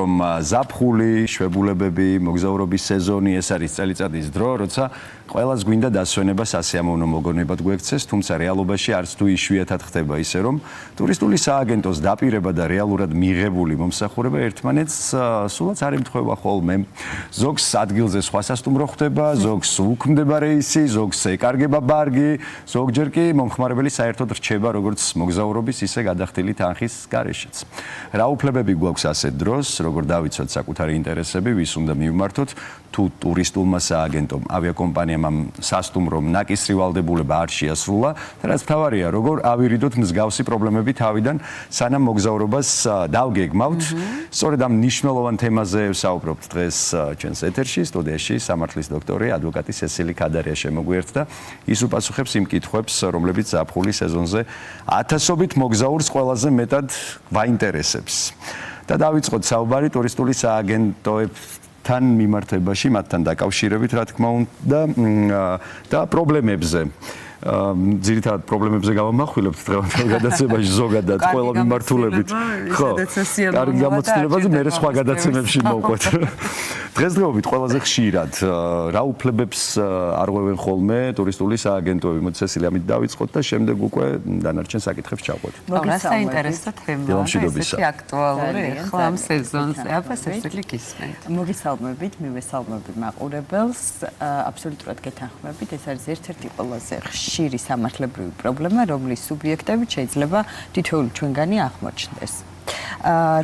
რომ ზაფხული, შვებულებები, მოგზაურობის სეზონი ეს არის წელიწადის დრო, როცა ყველას გვინდა დასვენება სასიამოვნო მოგონებად გვექცეს, თუმცა რეალობაში არც თუ იშვიათად ხდება ისე, რომ ტურისტული სააგენტოს დაპირება და რეალურად მიღებული მომსახურება ერთმანეთს სულაც არ ემთხვევა ხოლმე. ზოგს ადგილზე სხვა სასტუმრო ხდება, ზოგს უქმდება რეისი, ზოგს ეკარგება ბარგი, ზოგჯერ კი მომხმარებელი საერთოდ რჩება როგორც მოგზაურობის, ისე გადახდილი თანხის გარეშეც. რა უფლებები გვაქვს ასეთ დროს, როგორ დავიცვათ საკუთარი ინტერესები, ვის უნდა მივმართოთ, თუ ტურისტულმა სააგენტომ, ავიაკომპანიამ ამ სასტუმრომ ნაკისრი ვალდებულება არ შეასრულა, და რაც მთავარია, როგორ ავირიდოთ მსგავსი პრობლემები თავიდან, სანამ მოგზაურობას დავგეგმავთ. სწორედ ამ მნიშვნელოვან თემაზე ვსაუბრობთ დღეს ჩვენს ეთერში, სტუდიაში სამართლის დოქტორი, ადვოკატი სესილი ქადარია შემოგვიერთდა. ის უპასუხებს იმ კითხვებს, რომლებიც ზაფხულის სეზონზე ათასობით მოგზაურს ყველაზე მეტად გვაინტერესებს. და დავიწყოთ საუბარი ტურისტული სააგენტოებთან მიმართებაში, მათთან დაკავშირებით, რა თქმა უნდა, და პრობლემებზე. ძირითადად პრობლემებზე გავამახვილებთ დღევანდელ გადაცემაში ზოგადად ყველა მიმართულებით. ხო, კარგი გამოცდილებაზე მე სხვა გადაცემებში მოვყვეთ. დღესდღეობით ყველაზე ხშირად რა უფლებებს არღვევენ ხოლმე ტურისტული სააგენტოები? მოცესილი, ამით დავიწყოთ და შემდეგ უკვე დანარჩენ საკითხებს ჩავყვეთ. რა საინტერესო თემაა, ესეთი აქტუალური ახლა ამ სეზონზე. აბა სესილი გისმენთ. მოგესალმებით, მივესალმები მაყურებელს. აბსოლუტურად გეთანხმებით, ეს არის ერთ-ერთი ყველაზე ხშირი სამართლებრივი პრობლემა, რომლის სუბიექტები შეიძლება თითოეული ჩვენგანი აღმოჩნდეს.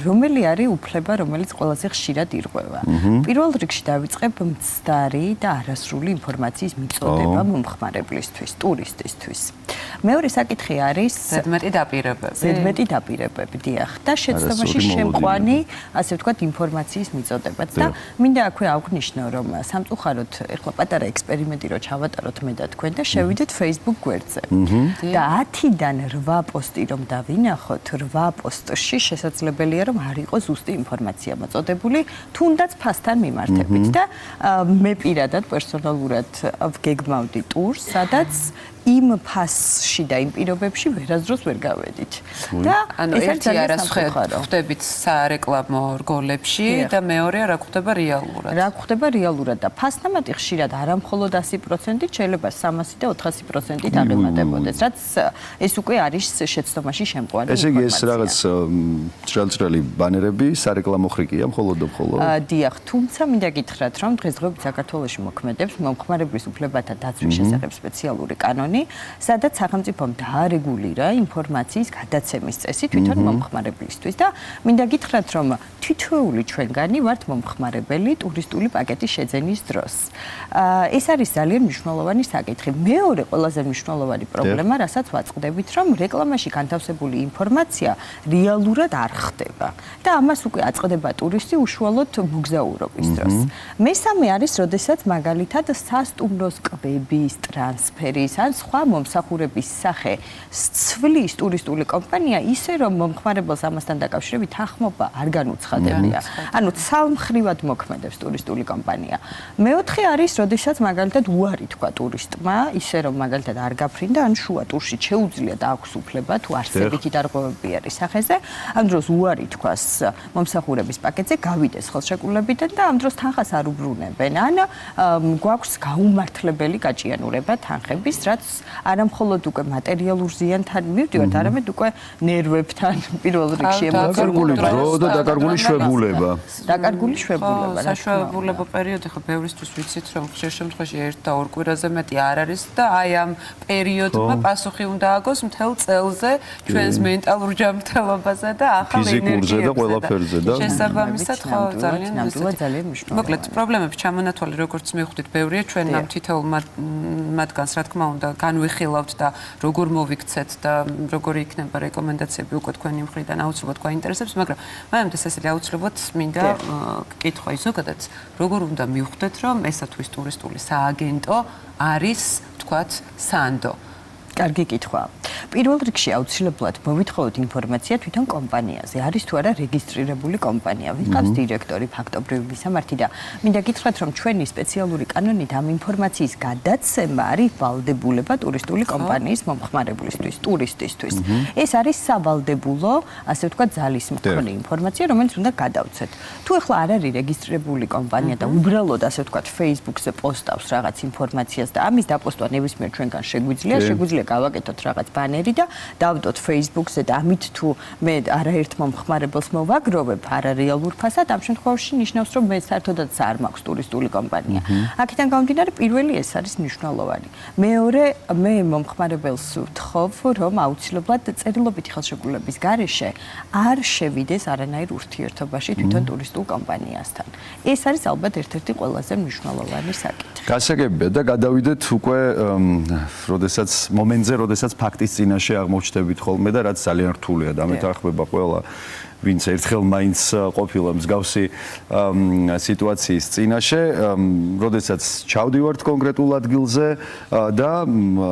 რომელი არის უფლება, რომელიც ყველაზე ხშირად ირღვევა? პირველ რიგში დავიწყებ მცდარი და არასრული ინფორმაციის მიწოდება მომხმარებლისთვის, ტურისტისთვის. მეორე საკითხი არის ზედმეტი დაპირებები. ზედმეტი დაპირებები, დიახ, და შეცდომაში შემყვანი, ასე ვთქვათ, ინფორმაციის მიწოდება. და მინდა აქვე აღვნიშნო, რომ სამწუხაროდ ეხლა პატარა ექსპერიმენტი რო ჩავატაროთ მე და თქვენ და შევიდეთ Facebook გვერდზე. და 10-დან 8 პოსტი რომ დავინახოთ, 8 პოსტში შესაძლებელია რომ არ იყოს ზუსტი ინფორმაცია მოწოდებული, თუნდაც ფასთან მიმართებით. და მე პირადად პერსონალურად ვგეგმავდი ტურს, სადაც იმ ფასში და იმ პირობებში ვერასდროს ვერ გავედით. და ეს ერთი არის ხვდებით სარეკლამო რგოლებში და მეორეა რა გვხდება რეალურად. რა გვხდება რეალურად და ფასნამატი ხშირად არამხოლოდ 100%, შეიძლება 300 და 400%-ით აღემატებოდეს, რაც ეს უკვე არის შეცდომაში შემყვანი ინფორმაცია. ესე იგი ეს რაღაც ჭრალჭრალი ბანერები სარეკლამო ხრიკია მხოლოდ. დიახ, თუმცა მინდა გითხრათ, რომ დღესდღეობით საქართველოში მოქმედებს მომხმარებლის უფლებათა დაცვის შესახებ სპეციალური კანონი, სადაც სახელმწიფომ დაარეგულირა ინფორმაციის გადაცემის წესი თვითონ მომხმარებლისთვის და მინდა გითხრათ, რომ თითოეული ჩვენგანი ვართ მომხმარებელი ტურისტული პაკეტის შეძენის დროს. ეს არის ძალიან მნიშვნელოვანი საკითხი. მეორე ყველაზე მნიშვნელოვანი პრობლემა, რასაც ვაწყდებით, რომ რეკლამაში განთავსებული ინფორმაცია რეალურად არ ხდება და ამას უკვე აწყდება ტურისტი უშუალოდ მოგზაურობის დროს. მესამე არის, როდესაც მაგალითად სასტუმროს კვების, ტრანსფერის ან სხვა მომსახურების სახე ცვლის ტურისტული კომპანია ისე, რომ მომხმარებელს ამასთან დაკავშირებით ახმობა არ განუცხადებია. ანუ ცალმხრივად მოქმედებს ტურისტული კომპანია. მეოთხე არის, როდესაც მაგალითად უარი თქვა ტურისტმა, ისე რომ მაგალითად არ გაფრინდა, ან შუა ტურში შეუძლია და აქვს უფლება თუ არსებითი დარღვევები არის სახეზე, ამ დროს უარი თქვას მომსახურების პაკეტზე, გავიდეს ხელშეკრულებიდან და ამ დროს თანხას არ უბრუნებენ. ან გვაქვს გაუმართლებელი გაჭიანურება თანხების, რაც არამხოლოდ უკვე მატერიალურ ზიანთან მივდივართ, არამედ უკვე ნერვებთან პირველ რიგში დაკარგული დრო და დაკარგული შვებულება. დაკარგული შვებულება. საშუალებულება პერიოდი ხო ბევრისთვის ვიცით, რომ ხშირ შემთხვევაში 1 და 2 კვირაზე მეტი არ არის და აი ამ პერიოდმა პასუხი უნდა აგოს მთელ წელზე ჩვენს მენტალურ ჯანმრთელობაზე და ახალ ენერგიებზე და ყველაფერზე და შესაბამისად ხო ძალიან მნიშვნელოვანია. მოკლედ პრობლემები ჩამონათვალი როგორც მივხვდით ბევრია, ჩვენ ამ თითოეულ მათგანს რა თქმა უნდა განვიხილავთ და როგორ მოვიქცეთ და როგორი იქნება რეკომენდაციები უკვე თქვენი მხრიდან აუცილებლად გვაინტერესებს, მაგრამ მანამდე სესილი აუცილებლად მინდა კითხვა ის ზოგადად როგორ უნდა მივხვდეთ, რომ ესათვის ტურისტული სააგენტო არის, თქვათ, სანდო. კარგი კითხვა. პირველ რიგში აუცილებლად მოვითხოვოთ ინფორმაცია თვითონ კომპანიაზე. არის თუ არა რეგისტრირებული კომპანია. ვიყავს დირექტორი, ფაქტობრივი მისამართი და მინდა გითხრათ, რომ ჩვენი სპეციალური კანონით ამ ინფორმაციის გადაცემა არის ვალდებულება ტურისტული კომპანიის მომხმარებლისთვის, ტურისტისთვის. ეს არის სავალდებულო, ასე ვთქვათ, ძალის მქონე ინფორმაცია, რომელიც უნდა გადავცეთ. თუ ახლა არ არის რეგისტრირებული კომპანია და უბრალოდ, ასე ვთქვათ, Facebook-ზე პოსტავს რაღაც ინფორმაციას და ამის დაპოსტვა ნებისმიერ ჩვენგან შეგვიძლია გავაკეთოთ რაღაც ბანერი და დავდოთ Facebook-ზე და ამით თუ მე არაერთ მომხმარებელს მოვაგროვებ არარეალურ ფასად, ამ შემთხვევაში ნიშნავს, რომ მე საერთოდაც არ მაქვს ტურისტული კომპანია. აქედან გამომდინარე, პირველი ეს არის მნიშვნელოვანი. მეორე, მე მომხმარებელს ვთხოვ, რომ აუცილებლად წერილობითი ხელშეკრულების გარეშე არ შევიდეს არანაირ ურთიერთობაში თვითონ ტურისტულ კომპანიასთან. ეს არის ალბათ ერთ-ერთი ყველაზე მნიშვნელოვანი საკითხი. გასაგებია და გადავიდეთ უკვე მომენტზე, როდესაც ფაქტის წინაშე აღმოჩნდებით ხოლმე და რაც ძალიან რთულია და მეთანხმება ყველა ვინც ერთხელ მაინც ყოფილა მსგავსი სიტუაციის წინაშე, როდესაც ჩავდივართ კონკრეტულ ადგილზე და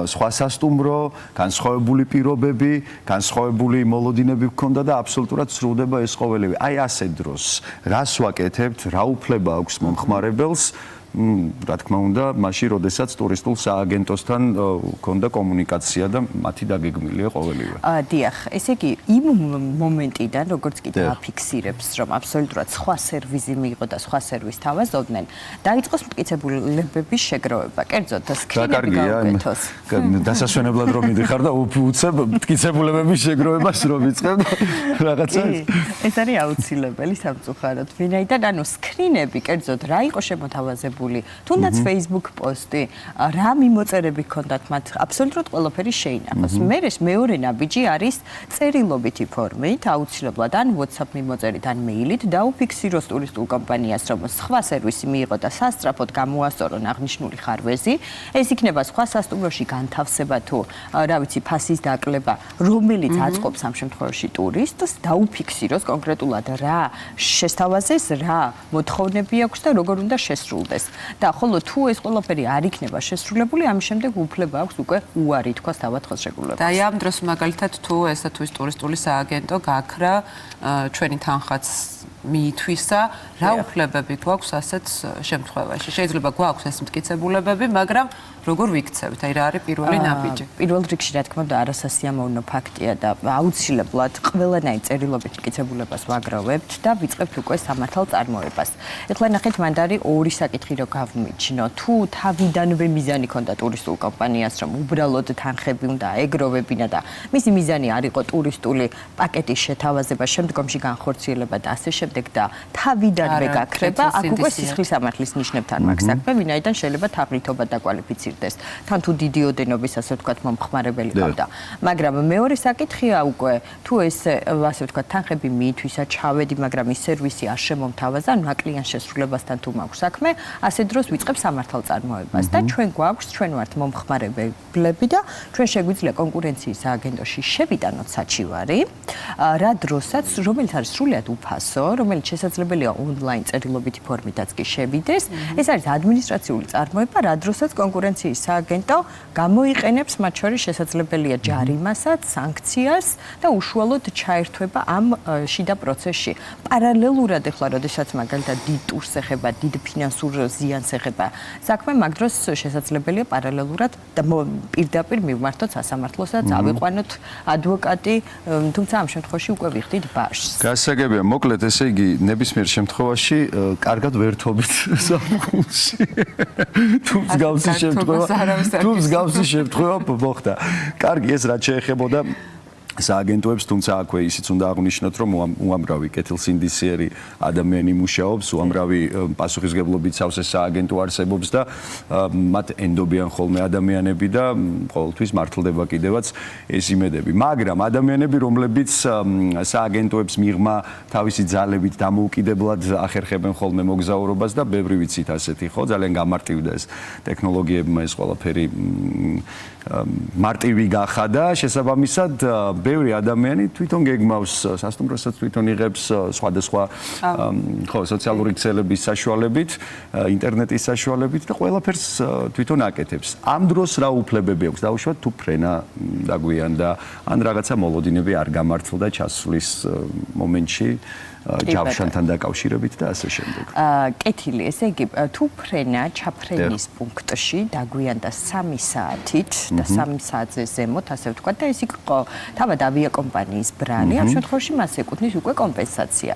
სხვა სასტუმრო, განსხვავებული პირობები, განსხვავებული მოლოდინები გქონდა და აბსოლუტურად სრულდება ეს ყოველივე. აი ასე დროს, რას ვაკეთებთ, რა უფლება აქვს მომხმარებელს? რა თქმა უნდა, მაშინ, როდესაც ტურისტულ სააგენტოსთან ქონდა კომუნიკაცია და მათი დაგეგმილია ყოველივე. დიახ, ესე იგი, იმ მომენტიდან, როგორც კი დააფიქსირებს, რომ აბსოლუტურად სხვა სერვისი მიიღო და სხვა სერვისს თავაზობდნენ, დაიწყოს მტკიცებულებების შეგროვება. კერძოდ, და სკრინები გავუკეთოს. დასასვენებლად რომ მიდიხარ და უცებ მტკიცებულებების შეგროვებას რომ ვიწყებ რაღაცა. ეს არის აუცილებელი სამწუხაროდ. ვინაიდან, ანუ სკრინები, კერძოდ, რა იყო შემოთავაზებული, თუნდაც Facebook პოსტი, რა მიმოწერები ჰქონდათ მათ, აბსოლუტურად ყველაფერი შეინახოს. მეორე ნაბიჯი არის წერილობითი ფორმით, აუცილებლად ან WhatsApp მიმოწერით, ან მეილით დაუფიქსიროს ტურისტულ კომპანიას, რომ სხვა სერვისი მიიღო და სასწრაფოდ გამოასწორონ აღნიშნული ხარვეზი. ეს იქნება სხვა სასტუმროში განთავსება თუ, რა ვიცი, ფასის დაკლება, რომელიც აწყობს ამ შემთხვევაში ტურისტს, დაუფიქსიროს კონკრეტულად რა შესთავაზეს, რა მოთხოვნები აქვს და როგორ უნდა შესრულდეს. და ხოლო თუ ეს ყველაფერი არ იქნება შესრულებული, ამის შემდეგ უფლება აქვს უკვე უარი თქვას თავად ხელშეკრულებას. და ამ დროს მაგალითად თუ ესა თუ ის ტურისტული სააგენტო გაქრა ჩვენი თანხაც მიითვისა, რა უფლებები გვაქვს ასეთ შემთხვევაში? შეიძლება გვაქვს ეს მტკიცებულებები, მაგრამ როგორ ვიქცევთ? აი რა არის პირველი ნაბიჯი? პირველ რიგში, რა თქმა უნდა, არასასიამოვნო ფაქტია და აუცილებლად ყველანაირ წერილობით მტკიცებულებას ვაგროვებთ და ვიწყებთ უკვე სამართალ წარმოებას. ეხლა ნახეთ, მანდ არის ორი საკითხი, რომ გავმიჩნო. თუ თავიდანვე მიზანი ქონდა ტურისტულ კომპანიას, რომ უბრალოდ თანხები უნდა ეგროვებინა და მისი მიზანი არ იყო ტურისტული პაკეტის შეთავაზება, შემდგომში განხორციელება და ასე შემდეგ და თავიდანვე გაქრება, აქ უკვე სისხლის სამართლის ნიშნებთან მაქვს საქმე, ვინაიდან შეიძლება თაღლითობა დაკვალიფიცირდეს. თან თუ დიდი ოდენობის, ასე ვთქვათ, მომხმარებელი ყავდა. მაგრამ მეორე საკითხია უკვე, თუ ეს, ასე ვთქვათ, თანხები მიითვისა, ჩავედი, მაგრამ ის სერვისი არ შემომთავაზა, ანუ აკლიანს შესრულებასთან თუ მაქვს საქმე, ასე დროს ვიწყებ სამართალ წარმოებას და ჩვენ გვაქვს, ჩვენ ვართ მომხმარებლები და ჩვენ შეგვიძლია კონკურენციის სააგენტოში შევიტანოთ საჩივარი, რა დროსაც, რომელიც არის სრულიად უფასო, რომელიც შესაძლებელია ონლაინ წერილობითი ფორმითაც კი შევიდეს. ეს არის ადმინისტრაციული წარმოება, რა დროსაც კონკურენციის სააგენტო გამოიყენებს მათ შორის შესაძლებელია ჯარიმასაც, სანქციას და უშუალოდ ჩაერთვება ამ შიდა პროცესში. პარალელურად ახლა, როდესაც მაგალითად დიდ ტურს ეხება, დიდ ფინანსურ ზიანს ეხება საქმე, მაგ დროს შესაძლებელია პარალელურად და პირდაპირ მივმართოთ სასამართლოსაც, ავიყვანოთ ადვოკატი, თუმცა ამ შემთხვევაში უკვე ვიხდით ბაშს. გასაგებია, მოკლედ ესე იგი ნებისმიერ შემთხვევაში კარგად ვერთობით სამყურში. თუ მსგავსი შემთხვევა მოხდა. კარგი, ეს რაც შეეხებოდა სააგენტოებს, თუმცა აქვე ისიც უნდა აღვნიშნოთ, რომ უამრავი კეთილსინდისიერი ადამიანი მუშაობს, უამრავი პასუხისმგებლობით სავსე სააგენტო არსებობს და მათ ენდობიან ხოლმე ადამიანები და ყოველთვის მართლდება კიდევაც ეს იმედები. მაგრამ ადამიანები, რომლებიც სააგენტოებს მიღმა თავისი ძალებით დამოუკიდებლად ახერხებენ ხოლმე მოგზაურობას და ბევრი ვიცით ასეთი, ხო, ძალიან გამარტივდა ეს ტექნოლოგიებმა ეს ყველაფერი მარტივი გახადა, შესაბამისად ბევრი ადამიანი თვითონ გეგმავს სასტუმროსაც თვითონ იღებს სხვადასხვა ხო სოციალური ქსელების საშუალებით, ინტერნეტის საშუალებით და ყველაფერს თვითონ აკეთებს. ამ დროს რა უფლებები აქვს დაუშვათ თუ ფრენა დაგვიანდა ან რაღაცა მოლოდინები არ გამართლდა ჩასვლის მომენტში ჯავშანთან დაკავშირებით და ასე შემდეგ. კეთილი, ესე იგი, თუ ფრენა ჩაფრენის პუნქტში დაგვიანდა 3 საათით და 3 საათზე ზემოთ, ასე ვთქვათ, და ეს იყო თავად ავიაკომპანიის ბრალი, ამ შემთხვევაში მას ეკუთვნის უკვე კომპენსაცია,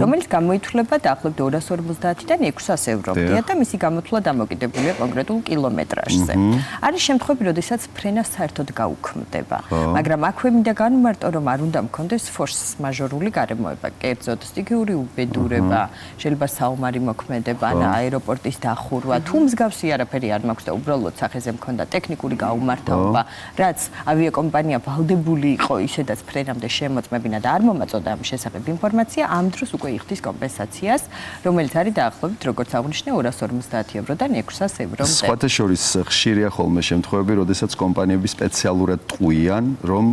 რომელიც გამოითვლება დაახლოებით 250-დან 600 ევრომდე და მისი გამოთვლა დამოკიდებულია კონკრეტულ კილომეტრაჟზე. არის შემთხვევები, როდესაც ფრენა საერთოდ გაუქმდება, მაგრამ აქვე მინდა განვმარტო, რომ არ უნდა მქონდეს ფორს მაჟორული გარემოება, კერძოდ სტიქიური უბედურება, შეიძლება საომარი მოქმედება, ან აეროპორტის დახურვა, თუ მსგავსი არაფერი არ მაქვს და უბრალოდ სახეზე მქონდა ტექნიკური გაუმართავობა, რაც ავიაკომპანია ვალდებული იყო ისედაც ფრენამდე შემოწმებინა და არ მომაწოდა ამ შესახებ ინფორმაცია, ამ დროს უკვე იხდის კომპენსაციას, რომელიც არის დაახლოებით, როგორც აღნიშნე, 250 ევროდან 600 ევრომდე. სხვათა შორის ხშირია ხოლმე შემთხვევები, როდესაც კომპანიები სპეციალურად ტყუიან, რომ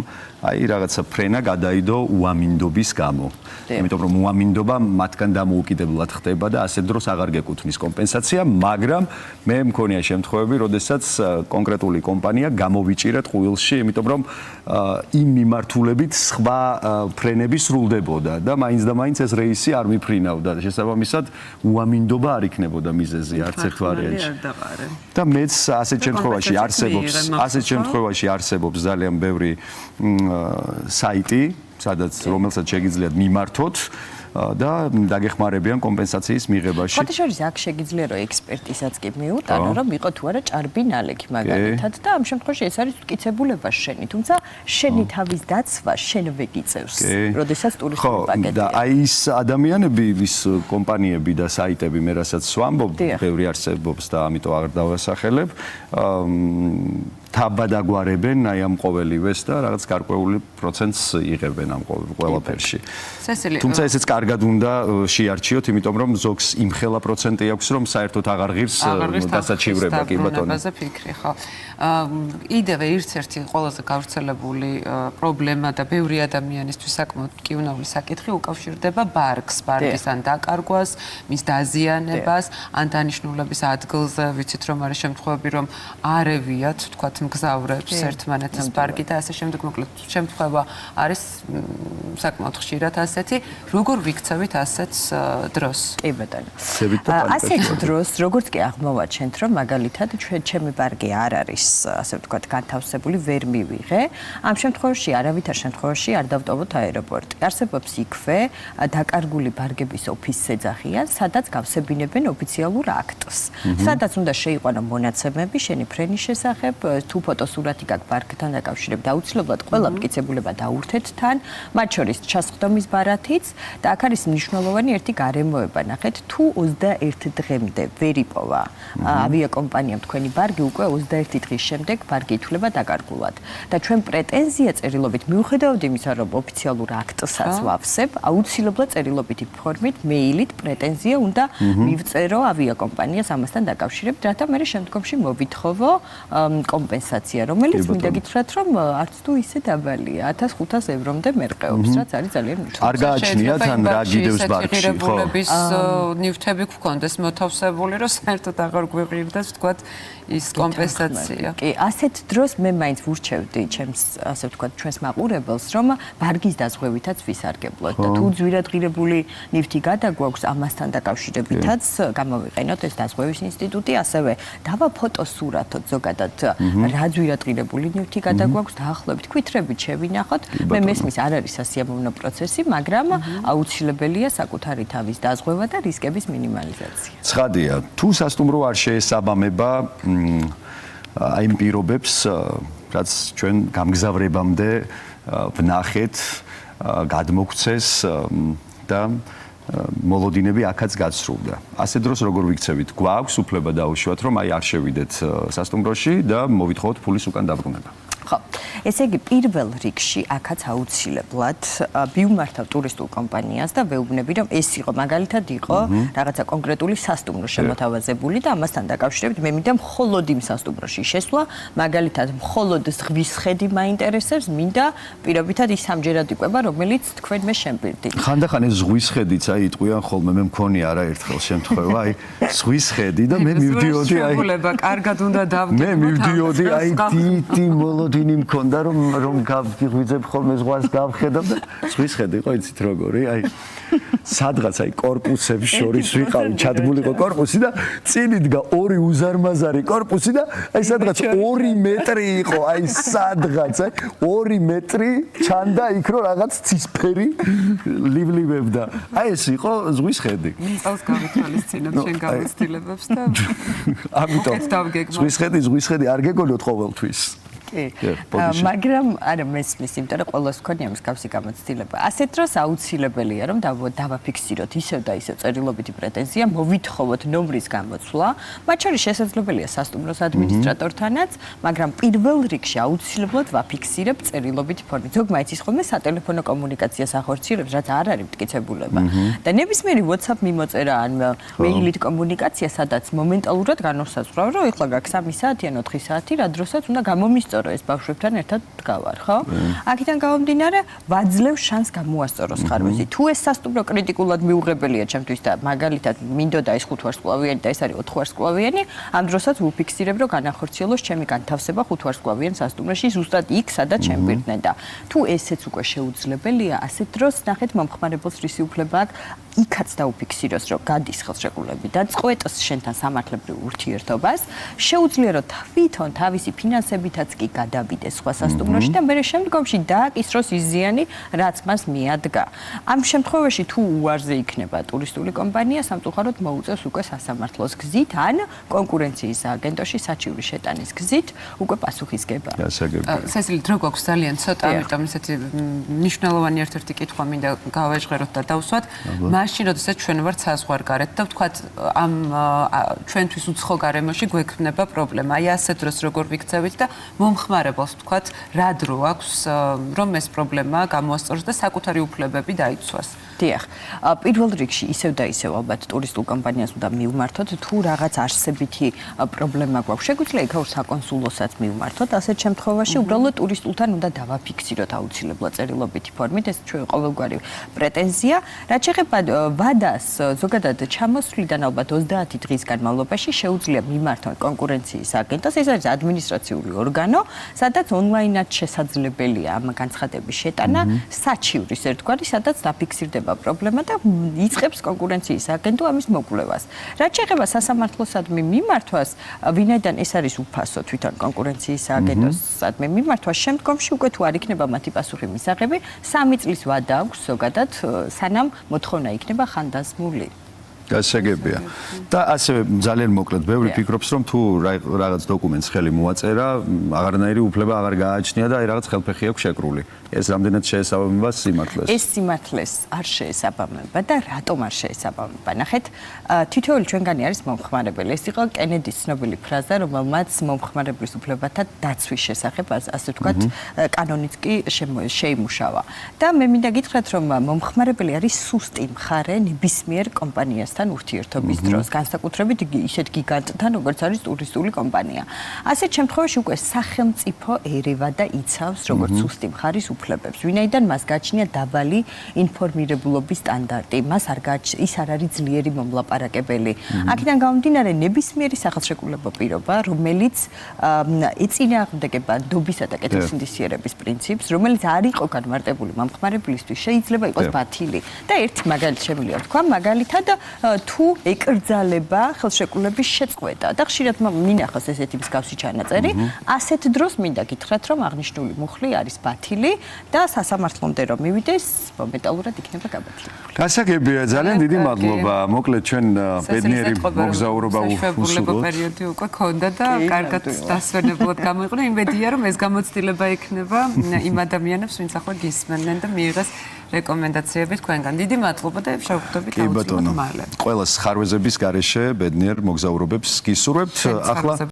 აი რაღაცა ფრენა გადაიდო უამინდობის გამო. იმიტომ რომ უამინდობა მათგან დამოუკიდებლად ხდება და ასეთ დროს აღარ გეკუთვნის კომპენსაცია, მაგრამ მე მქონია შემთხვევები, როდესაც კონკრეტული კომპანია გამოვიჭირა ტყუილში, იმიტომ რომ იმ მიმართულებით სხვა ფრენები სრულდებოდა და მაინც და მაინც ეს რეისი არ მიფრინავდა და შესაბამისად უამინდობა არ იქნებოდა მიზეზი არც ერთ ვარიანტში. და მეც ასეთ შემთხვევაში არსებობს ძალიან ბევრი საიტი, სადაც რომელსაც შეგიძლიათ მიმართოთ და დაგეხმარებიან კომპენსაციის მიღებაში. ხოთი შორის აქ შეგიძლია რომ ექსპერტიზაც კი მიუტანო, რომ იყო თუ არა ჭარბი ნალექი მაგალითად და ამ შემთხვევაში ეს არის მტკიცებულება შენი, თუმცა შენი თავის დაცვა შენ ვეგიწევს, როდესაც ტურისტული პაკეტია. და აი ის ადამიანები, ის კომპანიები და საიტები მე რასაც ვამბობ, ბევრი არსებობს და ამიტომ აღარ დავასახელებ, თაბადაგვარებენ აი ამ ყოველივეს და რაღაც გარკვეული პროცენტს იღებენ ამ ყველაფერში. თუმცა ესეც კარგად უნდა შეარჩიოთ, იმიტომ რომ ზოგს იმხელა პროცენტი აქვს, რომ საერთოდ აღარ ღირს დასაჩივრება კი ბატონო. დაბრუნებაზე ფიქრი, ხო. იდევე ერთ-ერთი ყველაზე გავრცელებული პრობლემა და ბევრი ადამიანისთვის საკმაოდ მკივნეული საკითხი უკავშირდება ბარგს, ბარგის ან დაკარგვას, მის დაზიანებას, ან დანიშნულების ადგილზე, ვიცით რომ არის შემთხვევები, რომ არევიათ, თქვათ მგზავრებს ერთმანეთის ბარგი და ასე შემდეგ, მოკლედ შემთხვევა არის საკმაოდ ხშირად ასეთი, როგორ ვიქცევით ასეთ დროს? კი ბატონო. ასეთ დროს, როგორც კი აღმოვაჩენთ, რომ მაგალითად ჩემი ბარგი არ არის, ასე ვთქვათ, განთავსებული, ვერ მივიღე, ამ შემთხვევაში არავითარ შემთხვევაში არ დავტოვოთ აეროპორტი. არსებობს იქვე დაკარგული ბარგების ოფისის ეძახიან, სადაც გავსებინებენ ოფიციალურ აქტს. სადაც უნდა შეიყვანო მონაცემები შენი ფრენის შესახებ, თუ ფოტოსურათი გაქვს ბარგთან დაკავშირებით, აუცილებლად ყველა მტკიცებულება დაურთეთ თან, მათ შორის ჩასხდომის ბარათიც და აქ არის მნიშვნელოვანი ერთი გარემოება, ნახეთ, თუ 21 დღემდე ვერ იპოვა ავიაკომპანიამ თქვენი ბარგი, უკვე 21 დღის შემდეგ ბარგი ითვლება დაკარგულად. და ჩვენ პრეტენზია წერილობით, მიუხედავად იმისა, რომ ოფიციალურ აქტსაც ვავსებ, აუცილებლად წერილობითი ფორმით, მეილით პრეტენზია უნდა მივწერო ავიაკომპანიას ამასთან დაკავშირებით, რათა მე შემდგომში მოვითხოვო კომპენსაცია, რომელიც მინდა გითხრათ, რომ არც თუ ისე დაბალია, 1500 ევრომდე მერყეობს, რაც არის ძალიან მნიშვნელოვანი. არ გააჩნიათ ან რა გიდევს ბარგში, ხო? ნივთები გქონდეს მოთავსებული, რომ საერთოდ აღარ გვეღირდეს, ვთქვათ, ის კომპენსაცია. კი, ასეთ დროს მე მაინც ვურჩევდი ჩემს, ასე ვთქვათ, ჩვენს მაყურებელს, რომ ბარგის დაზღვევითაც ვისარგებლოთ და თუ ძვირადღირებული ნივთი გადაგვაქვს ამასთან დაკავშირებითაც გამოვიყენოთ ეს დაზღვევის ინსტიტუტი, ასევე დავაფოტოსურათოთ ზოგადად რა ძვირადღირებული ნივთი გადაგვაქვს დაახლოებით ქვითრებით შევინახოთ. მე მესმის არ არის სასიამოვნო პროცესი, მაგრამ აუცილებელია საკუთარი თავის დაზღვევა და რისკების მინიმალიზაცია. ცხადია, თუ სასტუმრო არ შეესაბამება აი იმ პირობებს, რაც ჩვენ გამგზავრებამდე ვნახეთ, გადმოგცეს და მოლოდინები აქაც გაცრუვდა. ასე დროს როგორ ვიქცევით? გვაქვს უფლება დაუშვათ, რომ აი არ შევიდეთ სასტუმროში და მოვითხოვოთ ფულის უკან დაბრუნება. ხო. ესე იგი, პირველ რიგში აქაც აუცილებლად მივმართავ ტურისტულ კომპანიას და ვეუბნები, რომ ეს იყო მაგალითად იყო რაღაცა კონკრეტული სასტუმრო შემოთავაზებული და ამასთან დაკავშირებით მე მინდა მხოლოდ იმ სასტუმროში შესვლა, მაგალითად მხოლოდ ზღვის ხედი მაინტერესებს, მინდა პირობითად ის სამჯერად იყვება, რომელიც თქვენ მე შემპირდით. ხანდახან ეს ზღვის ხედიც იტყვიან ხოლმე, მე მქონია არაერთხელ შემთხვევა, ზღვის ხედი და მე მივდიოდი კარგად უნდა დავგებო. მე მივდიოდი დიდი მოლოდინი მქონდა რომ გავიღვიძებ ხოლმე ზღვას გავხედავ და ზღვის ხედი იყო იცით როგორი სადღაც კორპუსებს შორის ვიყავი ჩადგმულიყო კორპუსი და წინი დგა ორი უზარმაზარი კორპუსი და სადღაც 2 მეტრი იყო სადღაც 2 მეტრი ჩანდა იქ რომ რაღაც ცისფერი ლიბლიბებდა ეს იყო ზღვის ხედი წელს გავითვალისწინებ შენ გამოცდილებებს და ამიტომ ზღვის ხედი არ გეგონოთ ყოველთვის მაგრამ არა მესმის, იმიტომ რომ ყველას ქონია მსგავსი გამოცდილება. ასეთ დროს აუცილებელია რომ დავაფიქსიროთ ისევ და ისევ წერილობითი პრეტენზია, მოვითხოვოთ ნომრის გამოცვლა, მათ შორის შესაძლებელია სასტუმროს ადმინისტრატორთანაც, მაგრამ პირველ რიგში აუცილებლად ვაფიქსირებ წერილობითი ფორმით. ზოგ მაინც ის ხოლმე სატელეფონო კომუნიკაციას ახორციელებს, რაც არ არის მტკიცებულება. და ნებისმიერი WhatsApp მიმოწერა ან მეილით კომუნიკაცია, სადაც მომენტალურად განვსაზღვრავ, რომ ეხლა გაქვს 3 საათი ან 4 საათი, რა დროსაც უნდა გამომისწორო ეს ბავშვებთან ერთად დგავარ, ხო? აქედან გამომდინარე, ვაძლევ შანს გამოასწოროს ხარვეზი. თუ ეს სასტუმრო კრიტიკულად მიუღებელია ჩემთვის და მაგალითად მინდოდა ეს 5 ვარსკვლავიანი და ეს არის 4 ვარსკვლავიანი, ამ დროსაც ვუფიქსირებ, რომ განახორციელოს ჩემი განთავსება 5 ვარსკვლავიან სასტუმროში ზუსტად იქ, სადაც შემპირდნენ და თუ ესეც უკვე შეუძლებელია, ასეთ დროს ნახეთ მომხმარებელს რისი უფლება აქვს იქაც დაუფიქსიროს, რომ გადის ხელშეკრულები და წყვეტოს შენთან სამართლებრივ ურთიერთობას, შეუძლია რომ თვითონ თავისი ფინანსებითაც კი გადავიდეს სხვა სასტუმროში და მე შემდგომში დააკისროს ის ზიანი, რაც მას მიადგა. ამ შემთხვევაში თუ უარზე იქნება ტურისტული კომპანია, სამწუხაროდ მოუწევს უკვე სასამართლოს გზით ან კონკურენციის სააგენტოში საჩივრის შეტანის გზით უკვე პასუხისგება. სესილი დრო გვაქვს ძალიან ცოტა, ამიტომ ესეთი მნიშვნელოვანი ერთ-ერთი კითხვა მინდა გავაჟღეროთ და დავსვათ. მაშინ როდესაც ჩვენ ვართ საზღვარგარეთ და ვთქვათ ამ ჩვენთვის უცხო გარემოში გვექნება პრობლემა. აი ასეთ დროს როგორ ვიქცევით და მომხმარებელს ვთქვათ, რა დრო აქვს რომ ეს პრობლემა გამოასწოროს და საკუთარი უფლებები დაიცვას. დიახ. პირველ რიგში ისევ და ისევ ალბათ ტურისტულ კომპანიას უნდა მივმართოთ, თუ რაღაც არსებითი პრობლემა გვაქვს. შეგვიძლია იქაურ საკონსულოსაც მივმართოთ. ასეთ შემთხვევაში უბრალოდ ტურისტულთან უნდა დავაფიქსიროთ აუცილებლად წერილობითი ფორმით ეს ჩვენ ყოველგვარი პრეტენზია. რაც შეეხება ვადას ზოგადად ჩამოსვლიდან ალბათ 30 დღის განმავლობაში შეუძლია მიმართონ კონკურენციის აგენტას. ეს არის ადმინისტრაციული ორგანო, სადაც ონლაინად შესაძლებელია ამ განცხადების შეტანა საჩივრის ერთგვარი, სადაც დაფიქსირდება პრობლემა და იწყებს კონკურენციის აგენტო ამის მოკვლევას. რაც შეეხება სასამართლოსადმი მიმართვას, ვინაიდან ეს არის უფასო თვითონ კონკურენციის აგენტოსადმი მიმართვას, შემდგომში უკვე თუ არ იქნება მათი პასუხი მისაღები, 3 წლის ვადა აქვს ზოგადად, სანამ მოთხოვნა იქნება ხანდაზმული. გასაგებია. და ასევე ძალიან მოკლედ, ბევრი ფიქრობს, რომ თუ რაღაც დოკუმენტს ხელი მოაწერა, აღარნაირი უფლება აღარ გააჩნია და აი რაღაც ხელფეხი აქვს შეკრული. ეს რამდენად შეესაბამება სიმართლეს? ეს სიმართლეს არ შეესაბამება და რატომ არ შეესაბამება? ნახეთ, თითოეული ჩვენგანი არის მომხმარებელი. ეს იყო კენედის ცნობილი ფრაზა, რომელმაც მომხმარებლის უფლებათა დაცვის შესახებ, ასე ვთქვათ, კანონიც კი შეიმუშავა. და მე მინდა გითხრათ, რომ მომხმარებელი არის სუსტი მხარე ნებისმიერ კომპანიასთან ურთიერთობის დროს, განსაკუთრებით ისეთ გიგანტთან, როგორც არის ტურისტული კომპანია. ასეთ შემთხვევაში უკვე სახელმწიფო ერევა და იცავს როგორც სუსტი მხარის უფლებებს. ვინაიდან მას გააჩნია დაბალი ინფორმირებულობის სტანდარტი, ის არ არის ძლიერი მომლაპარაკებელი. აქედან გამომდინარე, ნებისმიერი სახელშეკრულებო პირობა, რომელიც ეწინააღმდეგება ნდობისა და კეთილსინდისიერების პრინციპს, რომელიც არ იყო განმარტებული მომხმარებლისთვის, შეიძლება იყოს ბათილი. და ერთი მაგალითი შემიძლია ვთქვა, მაგალითად თუ ეკრძალება ხელშეკრულების შეწყვეტა და ხშირად მინახავს ესეთი მსგავსი ჩანაწერი, ასეთ დროს მინდა გითხრათ, რომ აღნიშნული მუხლი არის ბათილი და სასამართლომდე რომ მივიდეს, მომენტალურად იქნება გაბათილებული. გასაგებია, ძალიან დიდი მადლობა. მოკლედ ჩვენ ბედნიერი მოგზაურობა უშუალო პერიოდი უკვე ქონდა და კარგად დასვენებლად გამოიყურა. იმედია, რომ ეს გამოცდილება იქნება იმ ადამიანებს, ვინც ახლა გისმენდნენ და მიიღეს რეკომენდაციები თქვენგან. დიდი მადლობა და შევხვდებით აუცილებლად მალე. ყველა ხარვეზების გარეშე ბედნიერ მოგზაურობებს გისურვებთ. ახლა